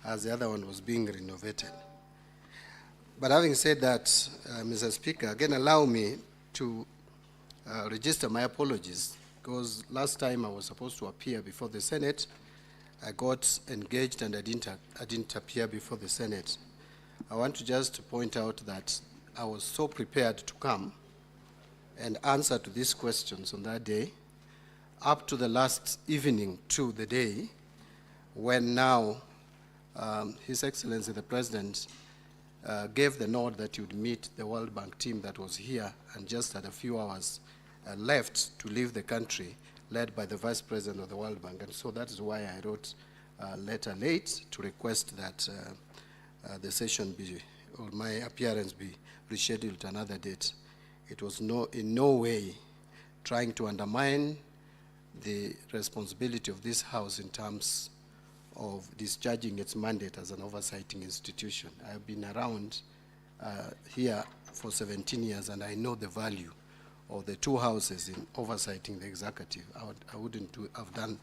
as the other one was being renovated. But having said that, Mr. Speaker, again allow me to register my apologies, because last time I was supposed to appear before the Senate, I got engaged and I didn't appear before the Senate. I want to just point out that I was so prepared to come and answer to these questions on that day, up to the last evening to the day, when now His Excellency the President gave the nod that he would meet the World Bank team that was here and just had a few hours left to leave the country, led by the Vice President of the World Bank. And so that is why I wrote a letter late to request that the session be, or my appearance be rescheduled to another date. It was in no way trying to undermine the responsibility of this House in terms of discharging its mandate as an oversighting institution. I have been around here for 17 years, and I know the value of the two houses in oversighting the executive. I wouldn't have done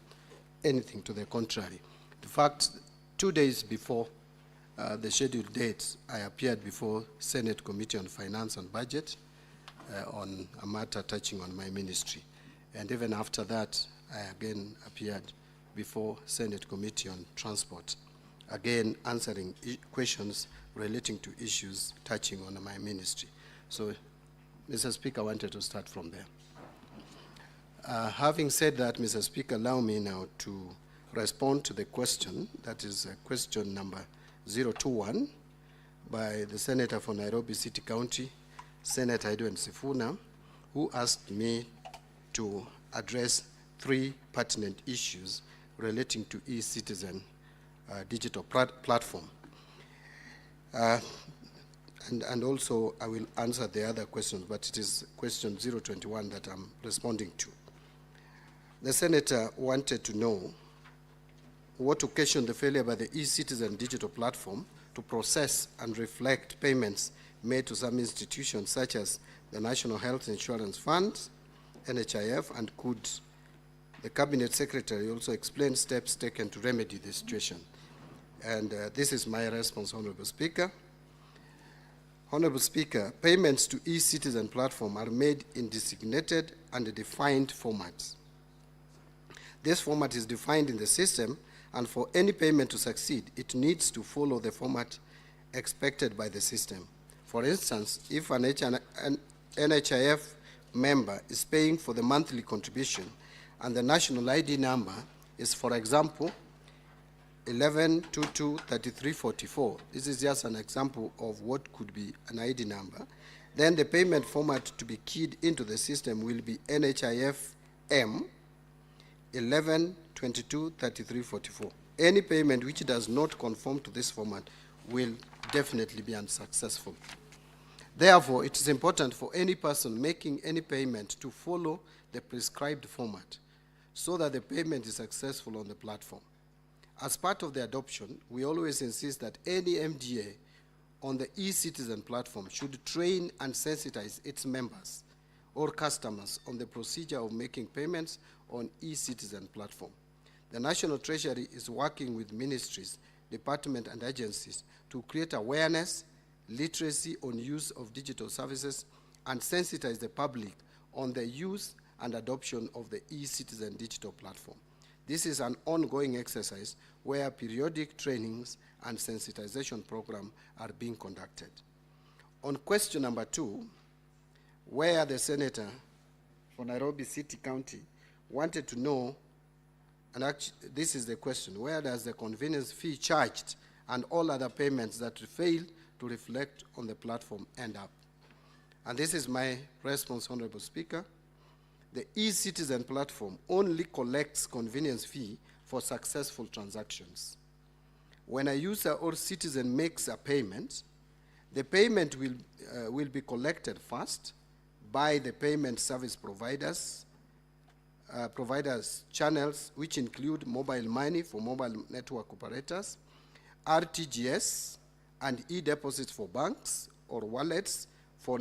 anything to the contrary. In fact, 2 days before the scheduled date, I appeared before Senate Committee on Finance and Budget on a matter touching on my ministry. And even after that, I again appeared before Senate Committee on Transport, again answering questions relating to issues touching on my ministry. So, Mr. Speaker, I wanted to start from there. Having said that, Mr. Speaker, allow me now to respond to the question, that is question number 021 by the Senator for Nairobi City County, Senator Edwin Sifuna, who asked me to address 3 pertinent issues relating to e-citizen digital platform. And also I will answer the other questions, but it is question 021 that I'm responding to. The Senator wanted to know what occasioned the failure by the e-citizen digital platform to process and reflect payments made to some institutions such as the National Health Insurance Fund, NHIF, and could the Cabinet Secretary also explain steps taken to remedy the situation. And this is my response, Honorable Speaker. Honorable Speaker, payments to e-citizen platform are made in designated and defined formats. This format is defined in the system, and for any payment to succeed, it needs to follow the format expected by the system. For instance, if an NHIF member is paying for the monthly contribution and the national ID number is, for example, 11223344, this is just an example of what could be an ID number, then the payment format to be keyed into the system will be NHIF M 11223344. Any payment which does not conform to this format will definitely be unsuccessful. Therefore, it is important for any person making any payment to follow the prescribed format so that the payment is successful on the platform. As part of the adoption, we always insist that any MDA on the e-citizen platform should train and sensitize its members or customers on the procedure of making payments on e-citizen platform. The National Treasury is working with ministries, departments, and agencies to create awareness, literacy on use of digital services, and sensitize the public on the use and adoption of the e-citizen digital platform. This is an ongoing exercise where periodic trainings and sensitization programs are being conducted. On question number 2, where the Senator for Nairobi City County wanted to know, and actually this is the question, where does the convenience fee charged and all other payments that fail to reflect on the platform end up? And this is my response, Honorable Speaker. The e-citizen platform only collects convenience fee for successful transactions. When a user or citizen makes a payment, the payment will be collected first by the payment service providers channels, which include mobile money for mobile network operators, RTGS, and e-deposits for banks or wallets for